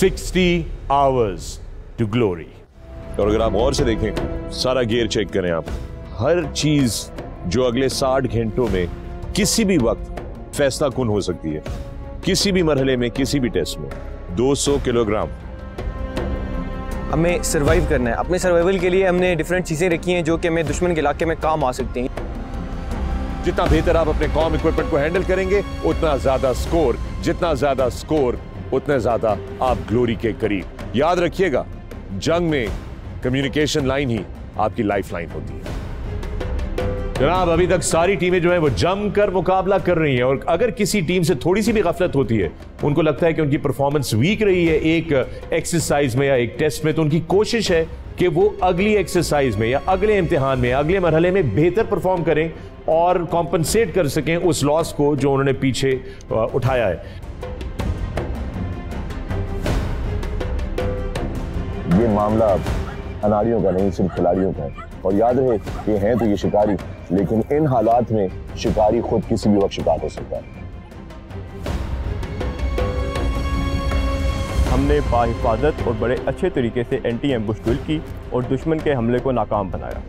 60 hours to glory. और अगर आप गौर से देखें, सारा गियर चेक करें आप, हर चीज जो अगले 60 घंटों में किसी भी वक्त फैसला कुन हो सकती है, किसी भी मरहले में, किसी भी टेस्ट में। 200 किलोग्राम हमें सर्वाइव करना है। अपने सर्वाइवल के लिए हमने डिफरेंट चीज़ें रखी हैं जो कि हमें दुश्मन के इलाके में काम आ सकती हैं। जितना बेहतर आप अपने कॉम इक्विपमेंट को हैंडल करेंगे, उतना ज्यादा स्कोर, जितना ज्यादा स्कोर उतना ज्यादा आप ग्लोरी के करीब। याद रखिएगा, जंग में कम्युनिकेशन लाइन ही आपकी लाइफ लाइन होती है। जनाब, अभी तक सारी टीमें जो है वो जमकर मुकाबला कर रही हैं, और अगर किसी टीम से थोड़ी सी भी गफलत होती है, उनको लगता है कि उनकी परफॉर्मेंस वीक रही है एक एक्सरसाइज में या एक टेस्ट में, तो उनकी कोशिश है कि वो अगली एक्सरसाइज में या अगले इम्तिहान में, अगले मरहले में बेहतर परफॉर्म करें और कॉम्पनसेट कर सकें उस लॉस को जो उन्होंने पीछे उठाया है। ये मामला अनाड़ियों का नहीं, सिर्फ खिलाड़ियों का है। और याद रहे, ये हैं तो ये शिकारी, लेकिन इन हालात में शिकारी खुद किसी भी वक्त शिकार हो सकता है। हमने बाहिफाजत और बड़े अच्छे तरीके से एंटी एम्बुश ड्रिल की और दुश्मन के हमले को नाकाम बनाया।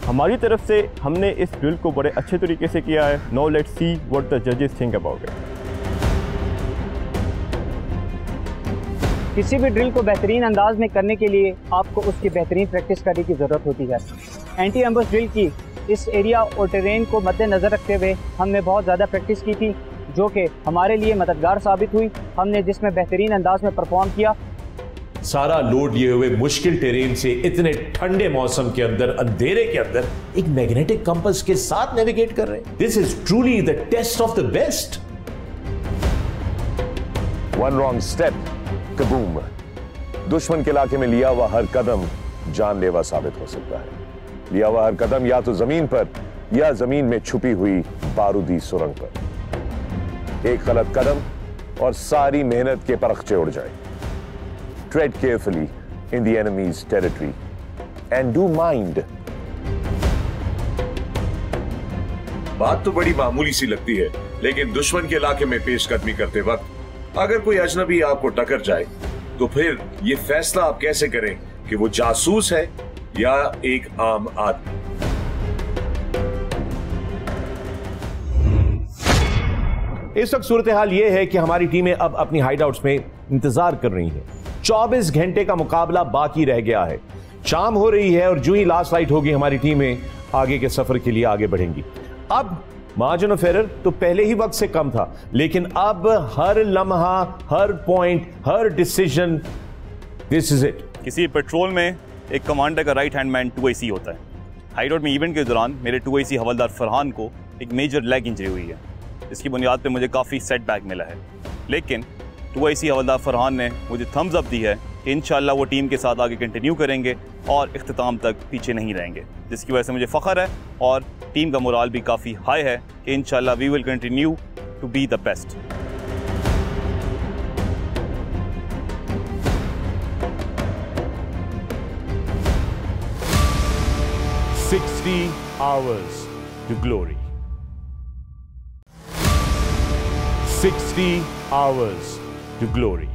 हमारी तरफ से हमने इस ड्रिल को बड़े अच्छे तरीके से किया है। Now let's see what the जजेस थिंक अबाउट इट। किसी भी ड्रिल को बेहतरीन अंदाज में करने के लिए आपको उसकी बेहतरीन प्रैक्टिस करने की ज़रूरत होती है। एंटी एम्बुश ड्रिल की इस एरिया और टेरेन को मद्देनज़र रखते हुए हमने बहुत ज़्यादा प्रैक्टिस की थी, जो कि हमारे लिए मददगार साबित हुई। हमने जिसमें बेहतरीन अंदाज में परफॉर्म किया। सारा लोड लिए हुए मुश्किल टेरेन से इतने ठंडे मौसम के अंदर, अंधेरे के अंदर, एक मैग्नेटिक कंपास के साथ नेविगेट कर रहे हैं। This is truly the test of the best. One wrong step, kaboom. दुश्मन के इलाके में लिया हुआ हर कदम जानलेवा साबित हो सकता है। लिया हुआ हर कदम या तो जमीन पर या जमीन में छुपी हुई बारूदी सुरंग पर। एक गलत कदम और सारी मेहनत के परखचे उड़ जाए। Tread carefully in the enemy's territory and do mind. बात तो बड़ी मामूली सी लगती है, लेकिन दुश्मन के इलाके में पेशकदमी करते वक्त अगर कोई अजनबी आपको टकर जाए, तो फिर ये फैसला आप कैसे करें कि वो जासूस है या एक आम आदमी। इस वक्त सूरत हाल यह है कि हमारी टीमें अब अपनी हाइडआउट्स में इंतजार कर रही हैं। 24 घंटे का मुकाबला बाकी रह गया है। शाम हो रही है और जो ही लास्ट लाइट होगी, हमारी टीमें आगे के सफर के लिए आगे बढ़ेंगी। अब मार्जिन ऑफ एरर तो पहले ही वक्त से कम था, लेकिन अब हर लम्हा, हर पॉइंट, हर डिसीजन, दिस इज इट। किसी पेट्रोल में एक कमांडर का राइट हैंड मैन 2IC होता है। हाइडआउट में इवेंट के दौरान मेरे 2IC हवलदार फरहान को एक मेजर लेग इंजरी हुई है। इसकी बुनियाद पे मुझे काफ़ी सेटबैक मिला है, लेकिन 2IC हवलदार फरहान ने मुझे थम्स अप दी है कि इंशाल्लाह वो टीम के साथ आगे कंटिन्यू करेंगे और इख्तिताम तक पीछे नहीं रहेंगे, जिसकी वजह से मुझे फ़ख्र है और टीम का मोराल भी काफ़ी हाई है कि इंशाल्लाह we will continue to be the best. hours to glory. 60 hours to glory.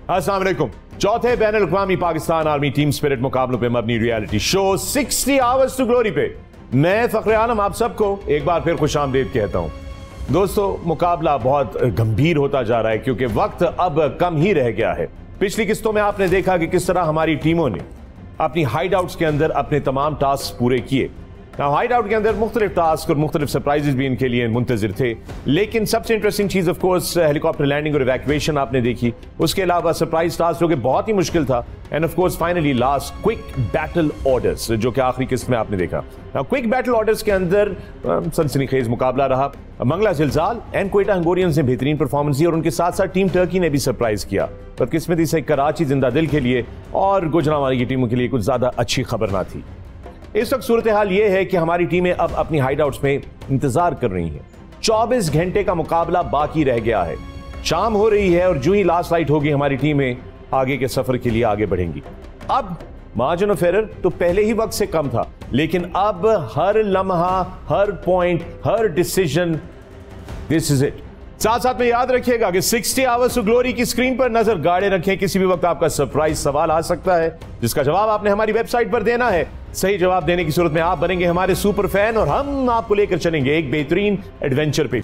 अस्सलाम वालेकुम। चौथे बैनुल अक़वामी पाकिस्तान आर्मी टीम स्पिरिट मुकाबलों पे मबनी reality show 60 hours to glory पे मैं फ़ख्र आलम आप सबको एक बार फिर खुशामदीद कहता हूं। दोस्तों, मुकाबला बहुत गंभीर होता जा रहा है क्योंकि वक्त अब कम ही रह गया है। पिछली किस्तों में आपने देखा कि किस तरह हमारी टीमों ने अपनी हाइडआउट्स के अंदर अपने तमाम टास्क पूरे किए। हाइडआउट के अंदर मुख्तलिफ टास्क और मुख्तलिफ सरप्राइजेस भी इनके लिए मुंतजिर थे, लेकिन सबसे इंटरेस्टिंग चीज ऑफ कोर्स हेलीकॉप्टर लैंडिंग और इवैक्यूएशन आपने देखी। उसके अलावा सरप्राइज टास्क जो कि बहुत ही मुश्किल था, end of course finally last quick battle orders जो कि आखिरी किस्त में आपने देखा। क्विक बैटल ऑर्डर्स के अंदर सनसनीखेज मुकाबला रहा। मंगला जिलजाल एंड क्वेटा हंगोरियंस ने बेहतरीन परफॉर्मेंस दी और उनके साथ साथ टीम टर्की ने भी सरप्राइज किया। बदकिस्मती से कराची जिंदा दिल के लिए और गुजरांवाला की टीमों के लिए कुछ ज्यादा अच्छी खबर ना थी। इस वक्त सूरत हाल यह है कि हमारी टीमें अब अपनी हाइडआउट्स में इंतजार कर रही हैं। 24 घंटे का मुकाबला बाकी रह गया है। शाम हो रही है और जो ही लास्ट लाइट होगी, हमारी टीमें आगे के सफर के लिए आगे बढ़ेंगी। अब मार्जिन ऑफ एरर तो पहले ही वक्त से कम था, लेकिन अब हर लम्हा, हर पॉइंट, हर डिसीजन, दिस इज इट। साथ साथ में याद रखिएगा कि 60 आवर्स टू ग्लोरी की स्क्रीन पर नजर गाड़े रखें। किसी भी वक्त आपका सरप्राइज सवाल आ सकता है जिसका जवाब आपने हमारी वेबसाइट पर देना है। सही जवाब देने की सूरत में आप बनेंगे हमारे सुपर फैन और हम आपको लेकर चलेंगे एक बेहतरीन एडवेंचर पे।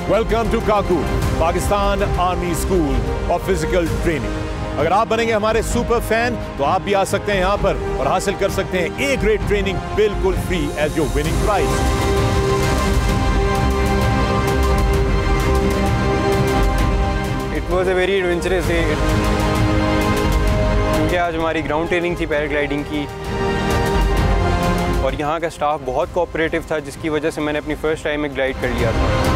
Welcome to Kakul, Pakistan army school of physical training. अगर आप बनेंगे हमारे सुपर फैन तो आप भी आ सकते हैं यहां पर और हासिल कर सकते हैं ए ग्रेड ट्रेनिंग बिल्कुल free as your winning prize. It was a very adventurous day क्योंकि आज हमारी ग्राउंड ट्रेनिंग थी पैराग्लाइडिंग की और यहाँ का स्टाफ बहुत कोऑपरेटिव था जिसकी वजह से मैंने अपनी फर्स्ट टाइम में ग्लाइड कर लिया था।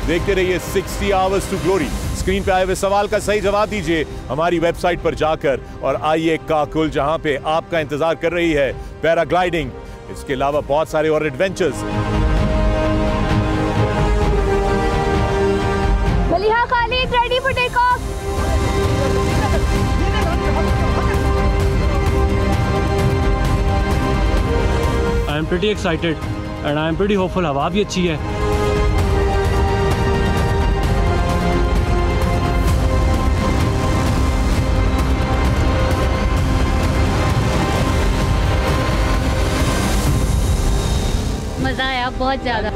देखते रहिए 60 आवर्स टू ग्लोरी। स्क्रीन पे आए हुए सवाल का सही जवाब दीजिए हमारी वेबसाइट पर जाकर और आइए काकुल, जहां पे आपका इंतजार कर रही है पैराग्लाइडिंग, इसके अलावा बहुत सारे और adventures. Maliha Khalid, ready for take off. I am pretty excited and I am pretty hopeful. हवा भी अच्छी है। मजा आया बहुत ज्यादा।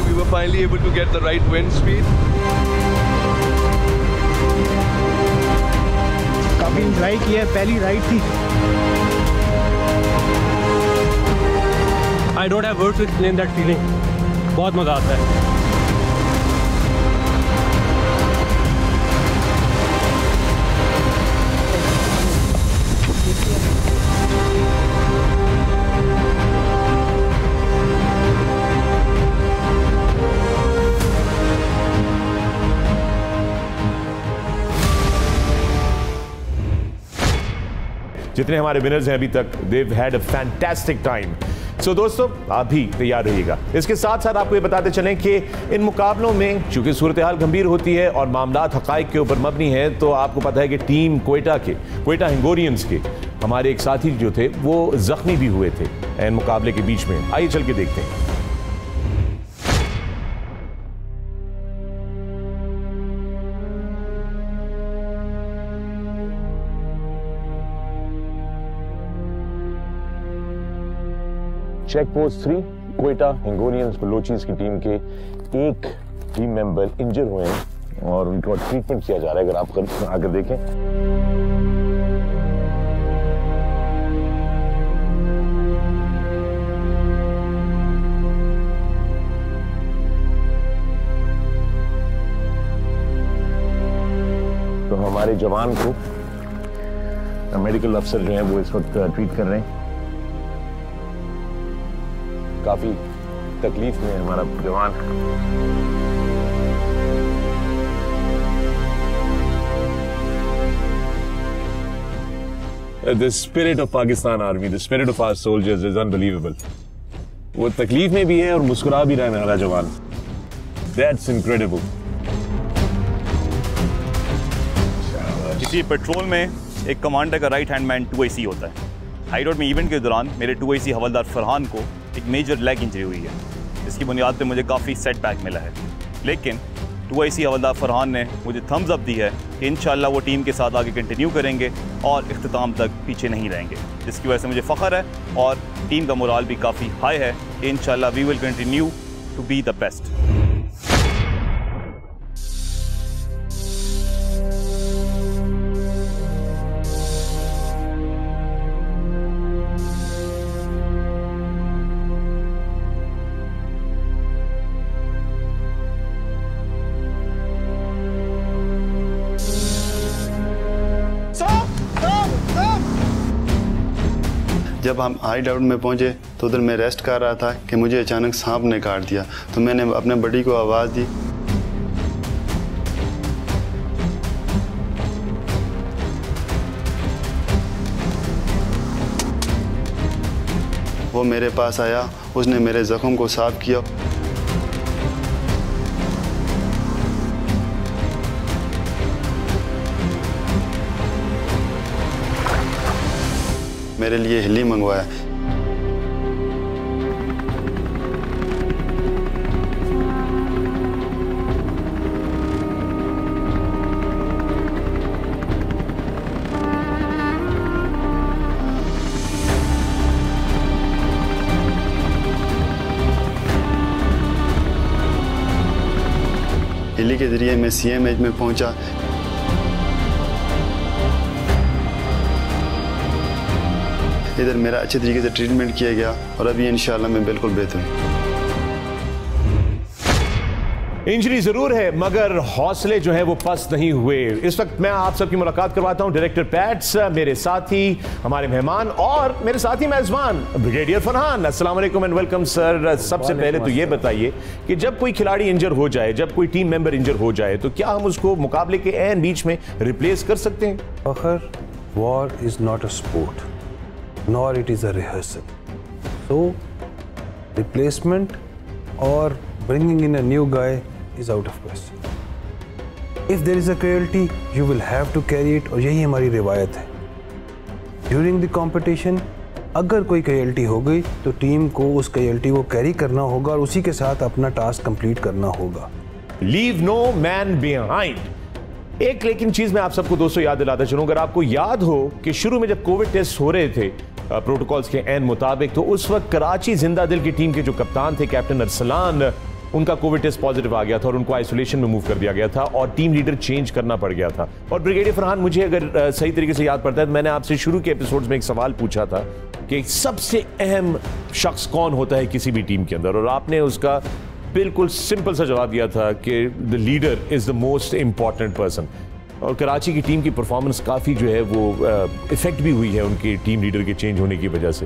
We were finally able to get the right wind speed. काफी एंजॉय किया, पहली राइड थी। I don't have words to explain that feeling. बहुत मजा आता है। जितने हमारे विनर्स हैं अभी तक, they've had a fantastic time. सो दोस्तों, आप भी तैयार रहिएगा। इसके साथ साथ आपको ये बताते चलें कि इन मुकाबलों में चूंकि सूरत हाल गंभीर होती है और मामलात हकाइक के ऊपर मबनी है, तो आपको पता है कि टीम क्वेटा हिंगोरियंस के हमारे एक साथी जो थे वो जख्मी भी हुए थे इन मुकाबले के बीच में। आइए चल के देखते हैं। चेक पोस्ट 3 क्वेटा हिंगोरियंस बलोचिस की टीम के एक टीम मेंबर इंजर हुए हैं और उनको ट्रीटमेंट किया जा रहा है। अगर आप आकर देखें, तो हमारे जवान को मेडिकल अफसर जो है वो इस वक्त ट्रीट कर रहे हैं। काफी तकलीफ में हमारा जवान। The spirit of Pakistan Army, the spirit of our soldiers is unbelievable. वो तकलीफ में भी है और मुस्कुरा भी रहा है हमारा जवान। That's incredible. किसी पेट्रोल में एक कमांडर का राइट हैंड मैन 2IC होता है। हाई रोड में इवेंट के दौरान मेरे 2IC हवलदार फरहान को एक मेजर लेग इंजरी हुई है, इसकी बुनियाद पे मुझे काफ़ी सेटबैक मिला है। लेकिन 2IC हवलदार फरहान ने मुझे थम्स अप दी है कि इंशाल्लाह वो टीम के साथ आगे कंटिन्यू करेंगे और इख्तिताम तक पीछे नहीं रहेंगे, जिसकी वजह से मुझे फ़ख्र है और टीम का मोराल भी काफ़ी हाई है कि इंशाल्लाह we will continue to be the best. जब हम हाई डाउट में पहुंचे तो उधर मैं रेस्ट कर रहा था कि मुझे अचानक सांप ने काट दिया। तो मैंने अपने बड़ी को आवाज़ दी। वो मेरे पास आया, उसने मेरे ज़ख्म को साफ किया। मेरे लिए हिली मंगवाया। हिली के ज़रिए मैं CMH में पहुंचा। इधर मेरा अच्छे तरीके से ट्रीटमेंट किया गया और अभी इंशाल्लाह मैं बिल्कुल बेहतर हूँ। इंजरी जरूर है मगर हौसले जो है वो पस्त नहीं हुए। इस वक्त मैं आप सबकी मुलाकात करवाता हूं डायरेक्टर पैट्स, मेरे साथी, हमारे मेहमान और मेरे साथी मेजबान ब्रिगेडियर फरहान। अस्सलाम वालेकुम एंड वेलकम सर। सबसे पहले तो ये बताइए कि जब कोई खिलाड़ी इंजर हो जाए, जब कोई टीम मेंबर इंजर हो जाए, तो क्या हम उसको मुकाबले के ऐन बीच में रिप्लेस कर सकते हैं? Fakhar, war is not a sport nor it is a rehearsal. So replacement or bringing in a new guy is out of question. If there is a casualty, you will have to carry it और यही हमारी रिवायत है। During the competition, अगर कोई casualty हो गई तो टीम को उस casualty को कैरी करना होगा और उसी के साथ अपना टास्क कंप्लीट करना होगा। Leave no man behind. एक लेकिन चीज मैं आप सबको दोस्तों याद दिलाता चलूं, अगर आपको याद हो कि शुरू में जब कोविड टेस्ट हो रहे थे प्रोटोकॉल्स के एन मुताबिक, तो उस वक्त कराची जिंदा दिल की टीम के जो कप्तान थे कैप्टन अरसलान, उनका कोविड टेस्ट पॉजिटिव आ गया था और उनको आइसोलेशन में मूव कर दिया गया था और टीम लीडर चेंज करना पड़ गया था। और ब्रिगेडियर फरहान, मुझे अगर सही तरीके से याद पड़ता है तो मैंने आपसे शुरू के एपिसोड्स में एक सवाल पूछा था कि सबसे अहम शख्स कौन होता है किसी भी टीम के अंदर, और आपने उसका बिल्कुल सिंपल सा जवाब दिया था कि the leader is the most important person. और कराची की टीम की परफॉर्मेंस काफ़ी जो है वो इफेक्ट भी हुई है उनकी टीम लीडर के चेंज होने की वजह से।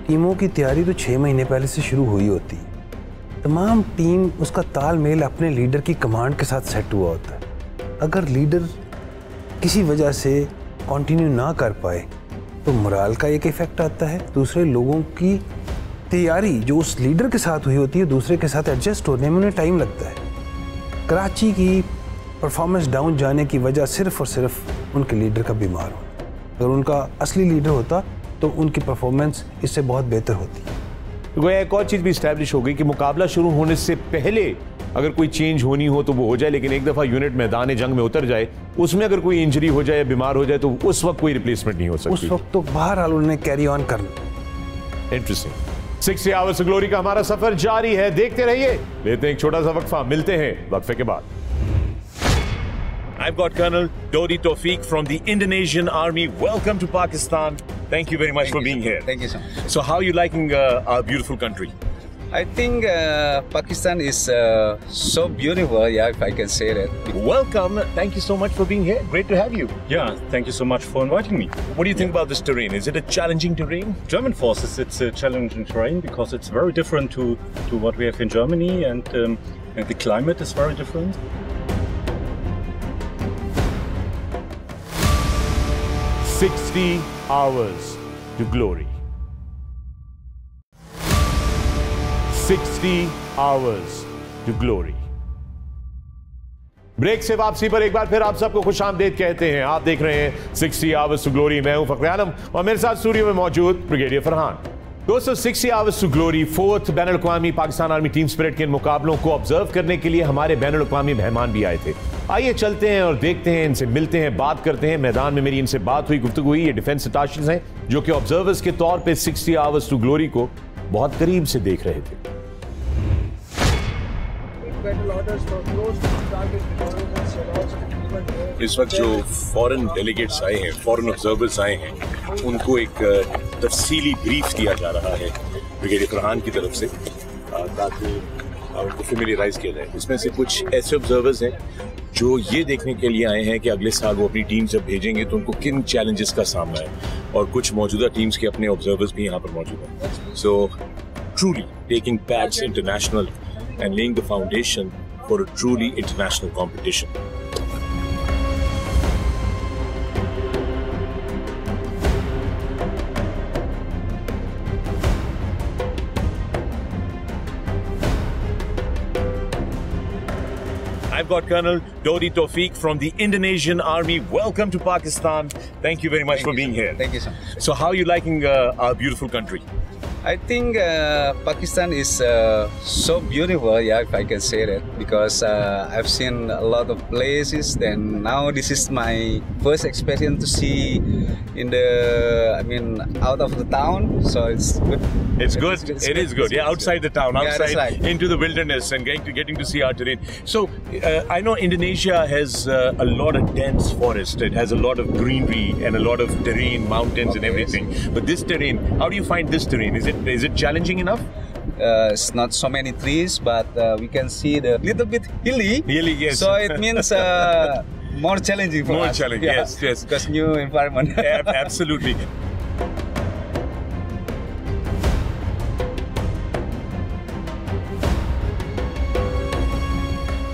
टीमों की तैयारी तो 6 महीने पहले से शुरू हुई होती है। तमाम टीम उसका तालमेल अपने लीडर की कमांड के साथ सेट हुआ होता है। अगर लीडर किसी वजह से कंटिन्यू ना कर पाए तो मोराल का एक इफेक्ट आता है, दूसरे लोगों की तैयारी जो उस लीडर के साथ हुई होती है दूसरे के साथ एडजस्ट होने में उन्हें टाइम लगता है। कराची की परफॉर्मेंस डाउन जाने की वजह सिर्फ और सिर्फ उनके लीडर का बीमार होना। अगर उनका असली लीडर होता तो उनकी परफॉर्मेंस इससे बहुत बेहतर होती। तो एक और चीज़ भी इस्टेब्लिश हो गई कि मुकाबला शुरू होने से पहले अगर कोई चेंज होनी हो तो वो हो जाए, लेकिन एक दफ़ा यूनिट मैदान जंग में उतर जाए, उसमें अगर कोई इंजरी हो जाए या बीमार हो जाए तो उस वक्त कोई रिप्लेसमेंट नहीं हो सकती। उस वक्त तो बहरहाल उन्हें कैरी ऑन करना। इंटरेस्टिंग। 60 आवर्स ग्लोरी का हमारा सफर जारी है, देखते रहिए। लेते हैं एक छोटा सा वक्फा, मिलते हैं वक्फे के बाद। I've got Colonel Dodi Tawfiq from the Indonesian Army. Welcome to Pakistan. Thank you very much for being here. Thank you so much. So how are you liking our beautiful country? I think Pakistan is so beautiful, yeah, if I can say that. Welcome. Thank you so much for being here. Great to have you. Yeah, thank you so much for inviting me. What do you think about this terrain? Is it a challenging terrain? German forces, it's a challenging terrain because it's very different to what we have in Germany, and the climate is very different. 60 hours to glory. 60 hours to glory. Break से वापसी पर एक बार फिर आप सबको खुशामदीद कहते हैं। आप देख रहे हैं 60 आवर्स टू ग्लोरी। मैं हूं फखर आलम और मेरे साथ स्टूडियो में मौजूद ब्रिगेडियर फरहान। दोस्तों, 60 आवर्स टू ग्लोरी 4th बैनुल अक़वामी पाकिस्तान आर्मी टीम स्पिरिट के इन मुकाबलों को ऑब्जर्व करने के लिए हमारे बैनुल अक़वामी मेहमान भी आए थे। आइए चलते हैं और देखते हैं, इनसे मिलते हैं, बात करते हैं। मैदान में मेरी इनसे बात हुई, गुफ्तगू हुई। ये डिफेंस अटैचेस हैं जो कि ऑब्जर्वर्स के तौर पे 60 आवर्स टू ग्लोरी को बहुत करीब से देख रहे थे। इस वक्त जो फॉरेन डेलीगेट्स आए हैं, फॉरेन ऑब्जर्वर्स आए हैं, उनको एक तफसीली ब्रीफ दिया जा रहा है ब्रिगेडियर फरहान की तरफ से ताकि उनको फेमिलियराइज किया जाए। इसमें से कुछ ऐसे ऑब्जर्वर्स हैं जो ये देखने के लिए आए हैं कि अगले साल वो अपनी टीम जब भेजेंगे तो उनको किन चैलेंजेस का सामना है। और कुछ मौजूदा टीम्स के अपने ऑब्जर्वर्स भी यहाँ पर मौजूद हैं। So truly taking PATS international and laying the foundation for a truly international competition. I've got Colonel Dodi Taufiq from the Indonesian Army. Welcome to Pakistan. Thank you very much for being here. Thank you so much. So how are you liking our beautiful country? I think Pakistan is so beautiful, yeah, if I can say that, because I've seen a lot of places. Then now this is my first experience to see out of the town. So it's good. It's good. It is good. Yeah, outside the town, outside into the wilderness, and getting to see our terrain. So I know Indonesia has a lot of dense forest. It has a lot of greenery and a lot of terrain, mountains, and everything. But this terrain, how do you find this terrain? Is it challenging enough? It's not so many trees, but we can see the little bit hilly. Hilly, yes. So it means more challenging for us. More challenging, yes. Because new environment. Absolutely.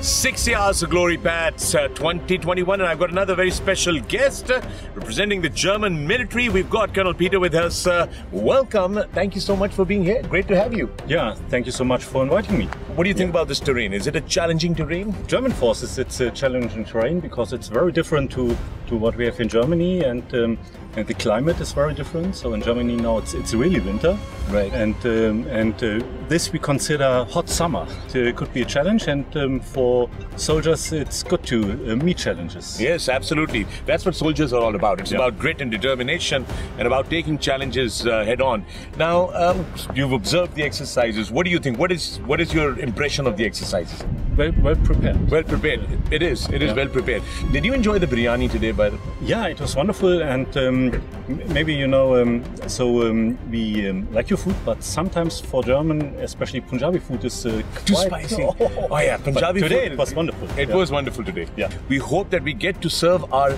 60 Hours of Glory, Pats 2021, and I've got another very special guest representing the German military. We've got Colonel Peter with us. Welcome. Thank you so much for being here. Great to have you. Yeah, thank you so much for inviting me. What do you think about this terrain? Is it a challenging terrain? German forces, it's a challenging terrain because it's very different to what we have in Germany, and the climate is very different. So in Germany now it's really winter, right? And this we consider hot summer. So it could be a challenge, and for soldiers it's good to meet challenges. Yes, absolutely. That's what soldiers are all about. It's about grit and determination, and about taking challenges head on. Now, you've observed the exercises. What do you think? What is your impression of the exercises? Well prepared. Well prepared. It is well prepared. Did you enjoy the biryani today, by the way? Yeah, it was wonderful, and maybe we like your food, but sometimes for German, especially Punjabi food, is too spicy. Oh yeah, Punjabi food. Today food it was wonderful. It was wonderful today. Yeah. We hope that we get to serve our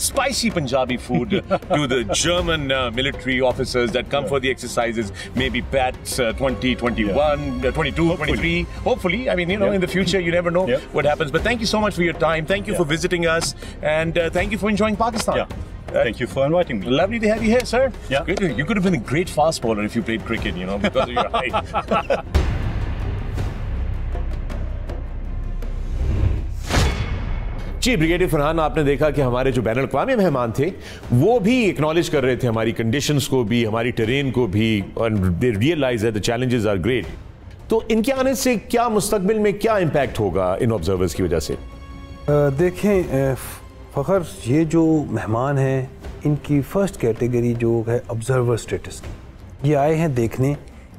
spicy Punjabi food to the German military officers that come for the exercises, maybe PATS 2021, 22, 23. Hopefully, I mean, in the future, you never know what happens. But thank you so much for your time. Thank you for visiting us, and thank you for enjoying Pakistan. Yeah. Thank you for inviting me. Lovely to have you here, sir. Yeah. You could have been a great fast bowler if you played cricket, because of your height. जी, brigadier Farhan, आपने देखा कि हमारे जो बैनुल अक़वामी मेहमान थे वो भी एक्नॉलेज कर रहे थे हमारी कंडीशंस को भी, हमारी टेरेन को भी, और they realise that the challenges are great. तो इनके आने से क्या मुस्तकबिल में क्या इम्पैक्ट होगा इन ऑब्जर्वर्स की वजह से? देखें फ़खर, ये जो मेहमान हैं इनकी फ़र्स्ट कैटेगरी जो है ऑब्जर्वर स्टेटस की, ये आए हैं देखने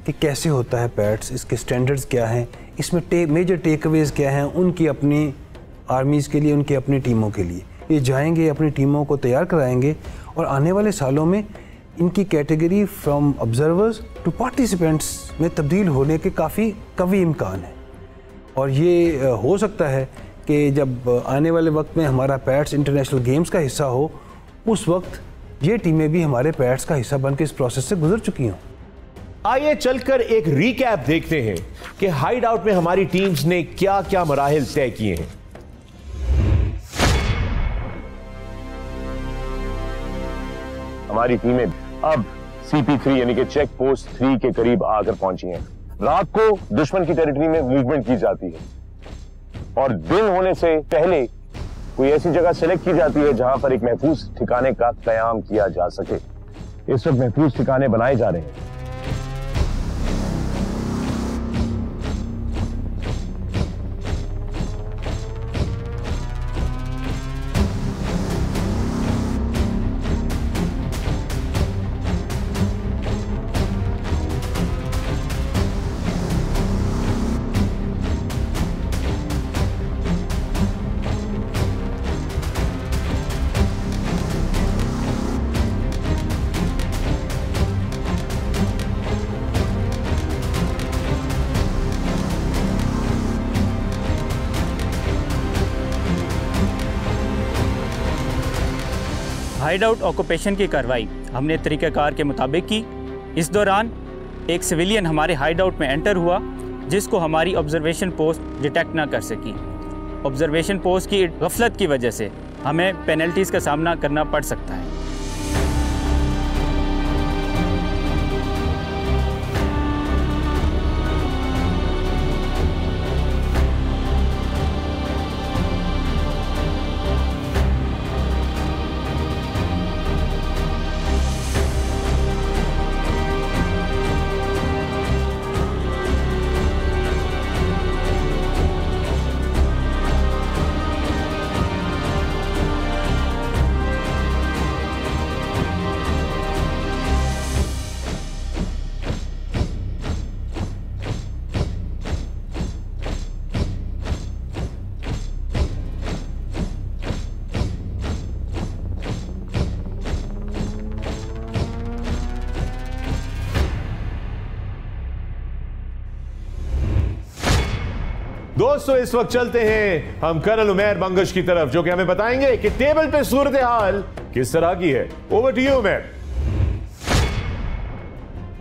कि कैसे होता है पैट्स, इसके स्टैंडर्ड्स क्या हैं, इसमें मेजर टेकअवेज क्या हैं उनकी अपनी आर्मीज़ के लिए, उनकी अपनी टीमों के लिए। ये जाएंगे, अपनी टीमों को तैयार कराएंगे, और आने वाले सालों में इनकी category from observers to participants में तब्दील होने के काफ़ी कवी इम्कान है। और ये हो सकता है कि जब आने वाले वक्त में हमारा पैट्स इंटरनेशनल गेम्स का हिस्सा हो, उस वक्त ये टीमें भी हमारे पैट्स का हिस्सा बनकर इस प्रोसेस से गुजर चुकी हों। आइए चलकर एक रीकैप देखते हैं कि हाइड आउट में हमारी टीम्स ने क्या क्या मराहिल तय किए हैं। हमारी टीमें अब CP3 यानी कि चेक पोस्ट 3 के करीब आकर पहुंची हैं। रात को दुश्मन की टेरिटरी में मूवमेंट की जाती है, और दिन होने से पहले कोई ऐसी जगह सेलेक्ट की जाती है जहां पर एक महफूज ठिकाने का कयाम किया जा सके। इस वक्त महफूज ठिकाने बनाए जा रहे हैं। हाइड आउट ऑक्यूपेशन की कार्रवाई हमने तरीक़ाकार के मुताबिक की। इस दौरान एक सिविलियन हमारे हाइड आउट में एंटर हुआ जिसको हमारी ऑब्जर्वेशन पोस्ट डिटेक्ट ना कर सकी। ऑब्जर्वेशन पोस्ट की गफलत की वजह से हमें पेनल्टीज़ का सामना करना पड़ सकता है। दोस्तों, इस वक्त चलते हैं हम कर्नल उमैर मंगश की तरफ, जो कि हमें बताएंगे कि टेबल पे सूरत हाल किस तरह की है। Over to you Umair.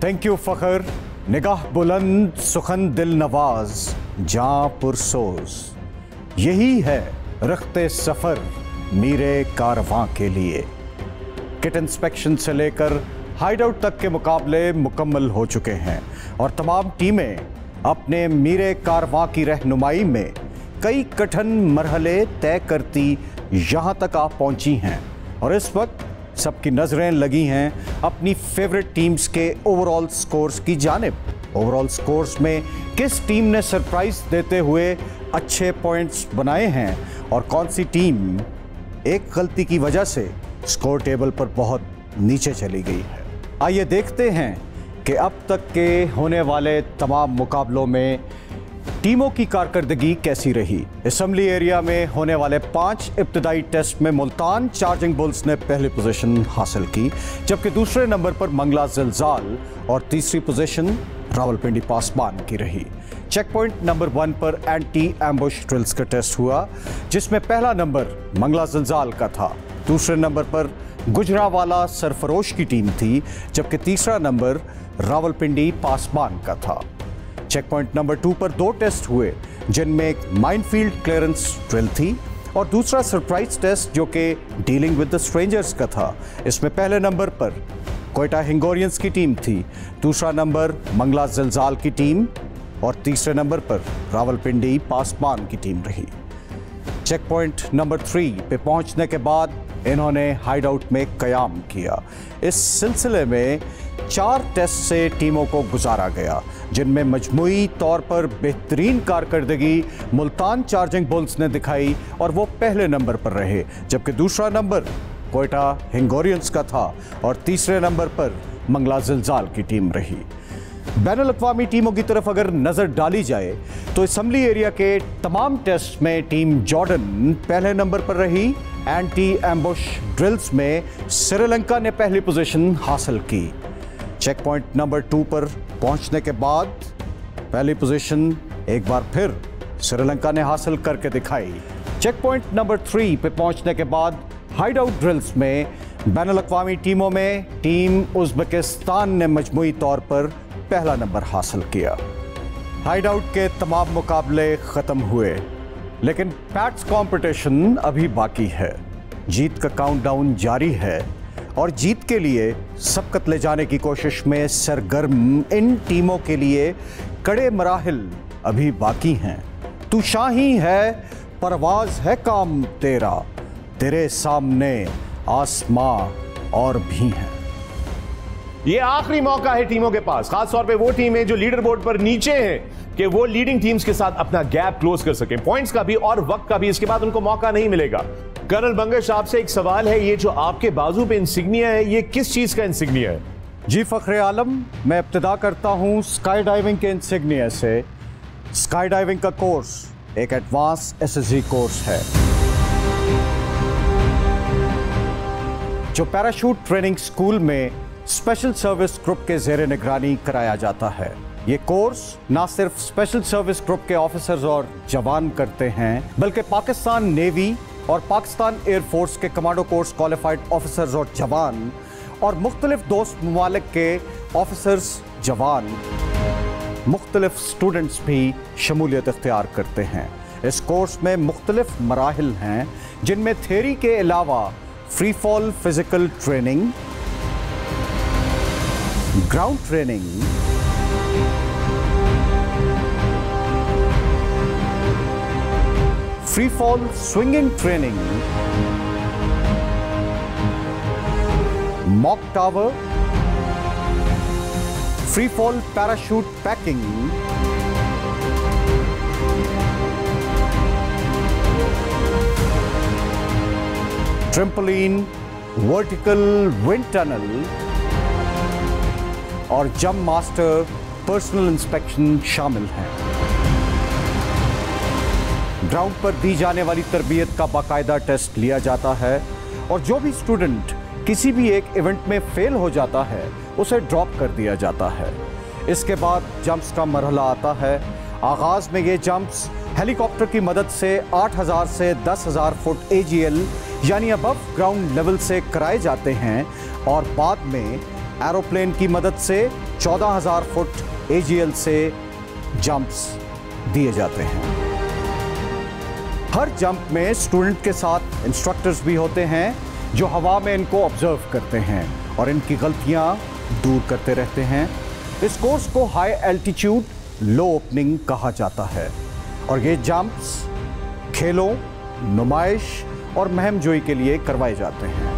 Thank you Fakhar. निगाह बुलंद, सुखन दिल नवाज, जां पुरसोज, यही है रखते सफर मीरे कारवां के लिए। किट इंस्पेक्शन से लेकर हाइड आउट तक के मुकाबले मुकम्मल हो चुके हैं और तमाम टीमें अपने मीरे कारवां की रहनुमाई में कई कठिन मरहले तय करती यहाँ तक आ पहुँची हैं और इस वक्त सबकी नज़रें लगी हैं अपनी फेवरेट टीम्स के ओवरऑल स्कोर्स की जानिब। ओवरऑल स्कोर्स में किस टीम ने सरप्राइज देते हुए अच्छे पॉइंट्स बनाए हैं और कौन सी टीम एक गलती की वजह से स्कोर टेबल पर बहुत नीचे चली गई है। आइए देखते हैं कि अब तक के होने वाले तमाम मुकाबलों में टीमों की कारकर्दगी कैसी रही। असेंबली एरिया में होने वाले 5 इब्तदाई टेस्ट में मुल्तान चार्जिंग बुल्स ने पहली पोजीशन हासिल की, जबकि दूसरे नंबर पर मंगला ज़िलज़ाल और तीसरी पोजीशन रावलपिंडी पासबान की रही। चेक पॉइंट नंबर 1 पर एंटी एम्बुश ड्रिल्स का टेस्ट हुआ, जिसमें पहला नंबर मंगला ज़िलज़ाल का था, दूसरे नंबर पर गुजरावाला सरफरोश की टीम थी, जबकि तीसरा नंबर रावलपिंडी पासबान का था। चेक पॉइंट नंबर 2 पर 2 टेस्ट हुए, जिनमें एक माइनफील्ड क्लियरेंस ड्रिल थी और दूसरा सरप्राइज टेस्ट जो कि डीलिंग विद द स्ट्रेंजर्स का था। इसमें पहले नंबर पर कोयटा हिंगोरियंस की टीम थी, दूसरा नंबर मंगला ज़िलज़ाल की टीम और तीसरे नंबर पर रावलपिंडी पासबान की टीम रही। चेक पॉइंट नंबर 3 पे पहुंचने के बाद इन्होंने हाइड आउट में कयाम किया। इस सिलसिले में 4 टेस्ट से टीमों को गुजारा गया, जिनमें मजमूई तौर पर बेहतरीन कारकर्दगी मुल्तान चार्जिंग बुल्स ने दिखाई और वो पहले नंबर पर रहे, जबकि दूसरा नंबर कोयटा हिंगोरियंस का था और तीसरे नंबर पर मंगला ज़िलज़ाल की टीम रही। बैनुल अक़वामी टीमों की तरफ अगर नज़र डाली जाए तो असेंबली एरिया के तमाम टेस्ट में टीम जॉर्डन पहले नंबर पर रही। एंटी एम्बुश ड्रिल्स में श्रीलंका ने पहली पोजीशन हासिल की। चेक पॉइंट नंबर 2 पर पहुंचने के बाद पहली पोजीशन एक बार फिर श्रीलंका ने हासिल करके दिखाई। चेक पॉइंट नंबर 3 पे पहुंचने के बाद हाइड आउट ड्रिल्स में बैनुल अक़वामी टीमों में टीम उज़्बेकिस्तान ने मजमूई तौर पर पहला नंबर हासिल किया। हाइड आउट के तमाम मुकाबले ख़त्म हुए, लेकिन पैट्स कंपटीशन अभी बाकी है। जीत का काउंटडाउन जारी है और जीत के लिए सबकत ले जाने की कोशिश में सरगर्म इन टीमों के लिए कड़े मराहिल अभी बाकी हैं। तू शाही है, परवाज है काम तेरा, तेरे सामने आसमां और भी हैं। ये आखिरी मौका है टीमों के पास, खासतौर पे वो टीमें जो लीडर बोर्ड पर नीचे हैं, कि वो लीडिंग टीम्स के साथ अपना गैप क्लोज कर सकें, पॉइंट्स का भी और वक्त का भी। इसके बाद उनको मौका नहीं मिलेगा। कर्नल मंगश, आपसे एक सवाल है, ये जो आपके बाजू पे इंसिग्निया है, ये किस चीज का इंसिग्निया है? जी फखरे आलम, मैं इब्तिदा करता हूँ स्काई डाइविंग के इंसिग्निया से। स्काई डाइविंग का कोर्स एक एडवांस SSG कोर्स है जो पैराशूट ट्रेनिंग स्कूल में स्पेशल सर्विस ग्रुप के ज़ेरे निगरानी कराया जाता है। ये कोर्स ना सिर्फ स्पेशल सर्विस ग्रुप के ऑफिसर्स और जवान करते हैं, बल्कि पाकिस्तान नेवी और पाकिस्तान एयरफोर्स के कमांडो कोर्स क्वालिफाइड ऑफिसर्स और जवान और मुख्तलिफ दोस्त ममालिक के ऑफिसर्स, जवान, मुख्तलिफ स्टूडेंट्स भी शमूलियत इख्तियार करते हैं। इस कोर्स में मुख्तलिफ मराहिल हैं, जिनमें थियरी के अलावा free fall physical training, ground training, free fall swinging training, mock tower, free fall parachute packing, trampoline, vertical wind tunnel और जंप मास्टर पर्सनल इंस्पेक्शन शामिल हैं। ग्राउंड पर दी जाने वाली तरबियत का बाकायदा टेस्ट लिया जाता है और जो भी स्टूडेंट किसी भी एक इवेंट में फेल हो जाता है उसे ड्रॉप कर दिया जाता है। इसके बाद जंप्स का मरहला आता है। आगाज में ये जंप्स हेलीकॉप्टर की मदद से 8000 से 10,000 फुट AGL यानी अबव ग्राउंड लेवल से कराए जाते हैं और बाद में एरोप्लेन की मदद से 14,000 फुट AGL से जंप्स दिए जाते हैं। हर जंप में स्टूडेंट के साथ इंस्ट्रक्टर्स भी होते हैं जो हवा में इनको ऑब्जर्व करते हैं और इनकी गलतियां दूर करते रहते हैं। इस कोर्स को हाई एल्टीट्यूड लो ओपनिंग कहा जाता है और ये जंप्स खेलों, नुमाइश और महमजोई के लिए करवाए जाते हैं।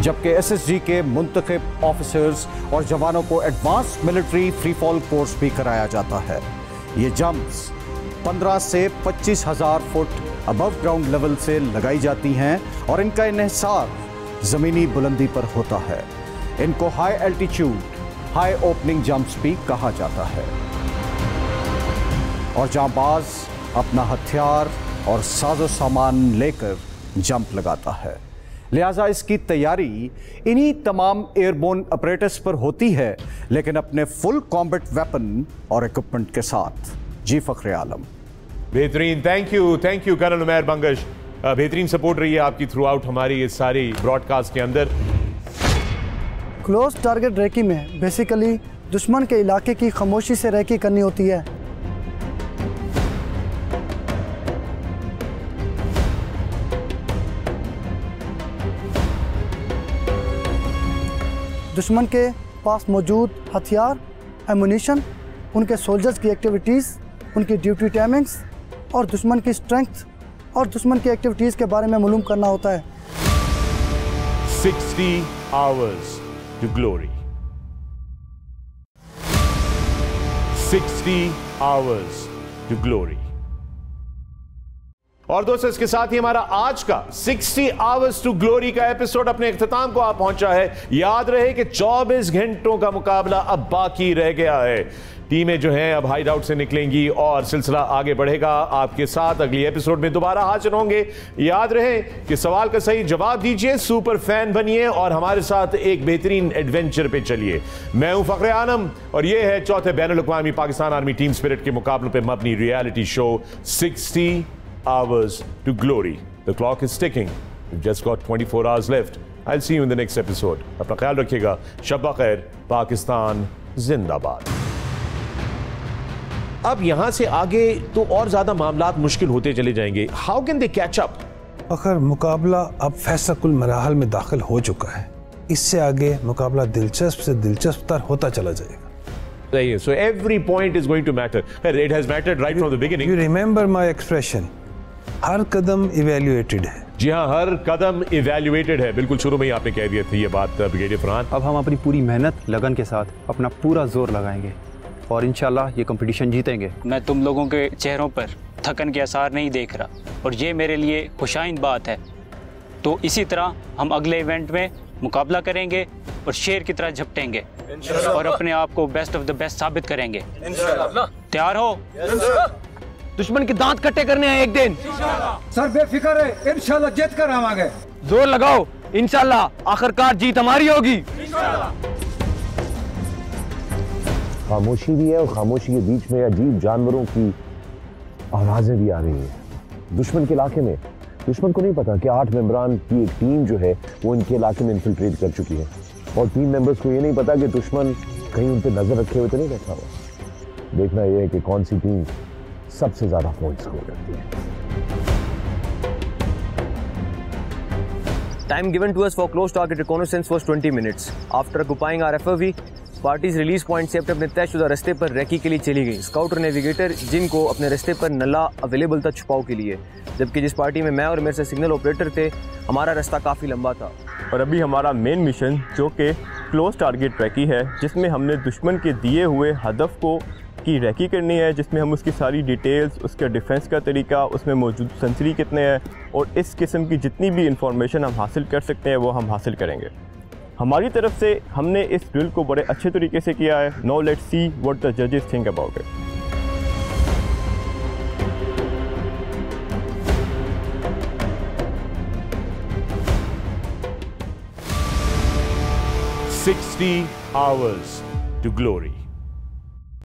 जबकि SSG के मुंतखब ऑफिसर्स और जवानों को advance military free fall course भी कराया जाता है। ये जंप्स 15 से 25,000 फुट अबव ग्राउंड लेवल से लगाई जाती हैं और इनका इन्हिसार ज़मीनी बुलंदी पर होता है। इनको high altitude high opening jumps भी कहा जाता है और जांबाज अपना हथियार और साजो सामान लेकर जंप लगाता है। लिहाजा इसकी तैयारी इन्हीं तमाम एयरबोर्न ऑपरेटर्स पर होती है, लेकिन अपने फुल कॉम्बैट वेपन और इक्विपमेंट के साथ। जी फखरे आलम। बेहतरीन, thank you colonel Umair Bangash. बेहतरीन सपोर्ट रही है आपकी थ्रू आउट हमारी इस सारी ब्रॉडकास्ट के अंदर। क्लोज टारगेट रेकी में बेसिकली दुश्मन के इलाके की खामोशी से रेकी करनी होती है। दुश्मन के पास मौजूद हथियार, एमुनिशन, उनके सोल्जर्स की एक्टिविटीज़, उनकी ड्यूटी टाइमिंग्स और दुश्मन की स्ट्रेंथ और दुश्मन की एक्टिविटीज़ के बारे में मालूम करना होता है। 60 hours to glory. 60 hours to glory. और दोस्तों, इसके साथ ही हमारा आज का 60 Hours to Glory का एपिसोड अपने इख्तिताम को आ पहुंचा है। याद रहे कि 24 घंटों का मुकाबला अब बाकी रह गया है। टीमें जो हैं अब हाइड आउट से निकलेंगी और सिलसिला आगे बढ़ेगा। आपके साथ अगली एपिसोड में दोबारा हाजिर होंगे। याद रहे कि सवाल का सही जवाब दीजिए, सुपर फैन बनिए और हमारे साथ एक बेहतरीन एडवेंचर पे चलिए। मैं हूं फखरे आलम और ये है चौथे बैनुल-अक़वामी पाकिस्तान आर्मी टीम स्पिरिट के मुकाबलों पर मबनी reality show 60 Hours to Glory. The clock is ticking. We've just got 24 hours left. I'll see you in the next episode. अपना ख्याल रखिएगा। शब्बा खैर, पाकिस्तान जिंदाबाद। अब यहां से आगे तो और ज्यादा मामलात मुश्किल होते चले जाएंगे। How can they catch up? अगर मुकाबला अब फैसला कुल मराहल में दाखिल हो चुका है, इससे आगे मुकाबला दिलचस्प से दिलचस्प तर होता चला जाएगा। So every point is going to matter. It has mattered right from the beginning. You remember my expression? Her Kadam evaluated है। जी हाँ, हर कदम इवेल्युएटेड है। बिल्कुल शुरू में ही आपने कह दिया था ये बात ब्रिगेडियर फरहान। अब हम अपनी पूरी मेहनत लगन के साथ अपना पूरा जोर लगाएंगे और इंशाल्लाह ये कंपटीशन जीतेंगे। मैं तुम लोगों के चेहरों पर थकन के आसार नहीं देख रहा और ये मेरे लिए खुशाइंद बात है। तो इसी तरह हम अगले इवेंट में मुकाबला करेंगे और शेर की तरह झपटेंगे और अपने आप को बेस्ट ऑफ द बेस्ट साबित करेंगे। तैयार हो? दुश्मन के दांत कट्टे करने हैं एक दिन। सर बेफिक्र है, इंशाल्लाह जीत कर आवांगे। जोर लगाओ, इंशाल्लाह आखिरकार जीत हमारी होगी। खामोशी भी है और खामोशी के बीच में अजीब जानवरों की आवाजें भी आ रही हैं। दुश्मन के इलाके में दुश्मन को नहीं पता कि 8 मेंबरान की एक टीम जो है वो इनके इलाके में इन्फिल्ट्रेट कर चुकी है, और टीम मेंबर्स को ये नहीं पता कि दुश्मन कहीं उन पर नजर रखे हुए तो नहीं बैठा हुआ। देखना यह है कि कौन सी टीम सबसे ज्यादा पॉइंट स्कोर करती है। Time given to us for close target reconnaissance was 20 minutes. After occupying our FOV, parties release point से अपने तयशुदा रास्ते पर रैकी के लिए चली गई। स्काउट और नेविगेटर जिनको अपने रास्ते पर नला अवेलेबल था छुपाव के लिए, जबकि जिस पार्टी में मैं और मेरे से सिग्नल ऑपरेटर थे, हमारा रास्ता काफ़ी लंबा था। और अभी हमारा मेन मिशन जो कि क्लोज टारगेट रैकी है, जिसमें हमने दुश्मन के दिए हुए हदफ को की रैकी करनी है, जिसमें हम उसकी सारी डिटेल्स, उसका डिफेंस का तरीका, उसमें मौजूद सेंसरी कितने हैं और इस किस्म की जितनी भी इंफॉर्मेशन हम हासिल कर सकते हैं वो हम हासिल करेंगे। हमारी तरफ से हमने इस ड्रिल को बड़े अच्छे तरीके से किया है। Now let's see what the जजेस think about it. "60 hours to glory."